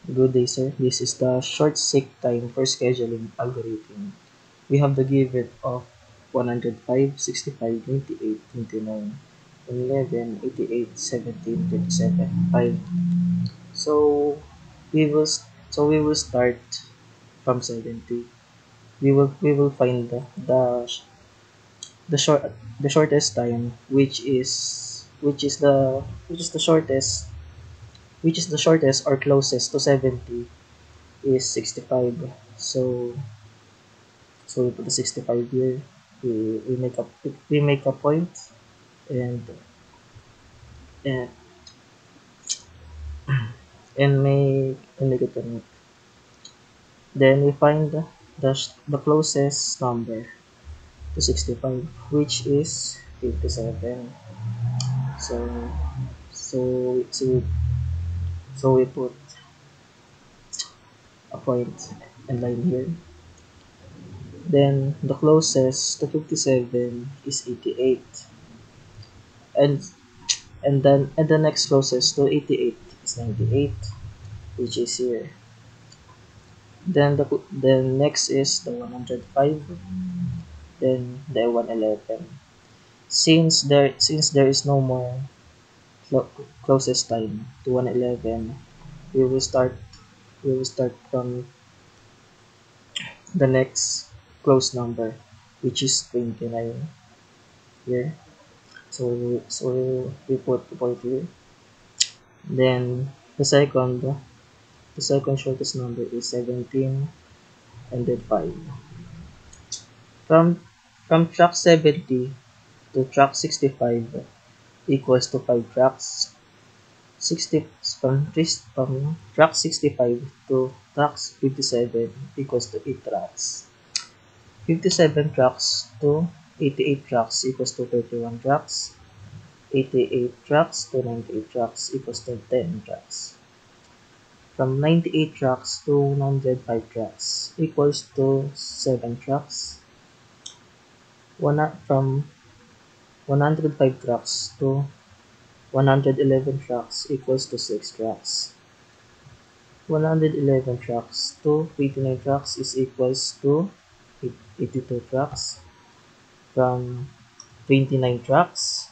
Good day, sir. This is the short seek time for scheduling algorithm. We have the given of 105, 65, 28, 29, 11, 88, 17, 37, 5. So we will start from 70. We will find the short the shortest time, which is the shortest or closest to 70 is 65. So we put the 65 here. We make a point, and and and make it a note. Then we find the closest number to 65, which is 57. So so so so we put a point and line here. Then the closest to 57 is 88, and and the next closest to 88 is 98, which is here. Then next is the 105, then the 111. Since there is no more closest time to 111, we will start we will start from the next close number, which is 29 here. So we put the point here. Then the second shortest number is 17, and then 5. From from track 70 to track 65 equals to 5 tracks. 60 from track 65 to track 57 equals to 8 tracks. 57 tracks to 88 tracks equals to 31 tracks. 88 tracks to 98 tracks equals to 10 tracks. From 98 tracks to 105 tracks equals to 7 tracks. From 105 tracks to 111 tracks equals to 6 tracks. 111 tracks to 89 tracks is equals to 82 tracks. From 29 tracks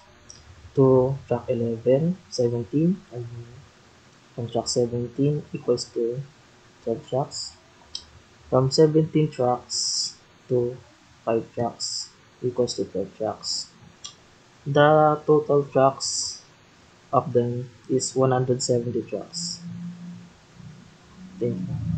to track 11, 17, and from track 17 equals to 12 tracks. From 17 tracks to 5 tracks equals to 12 tracks. The total tracks of them is 170 tracks. Thank you.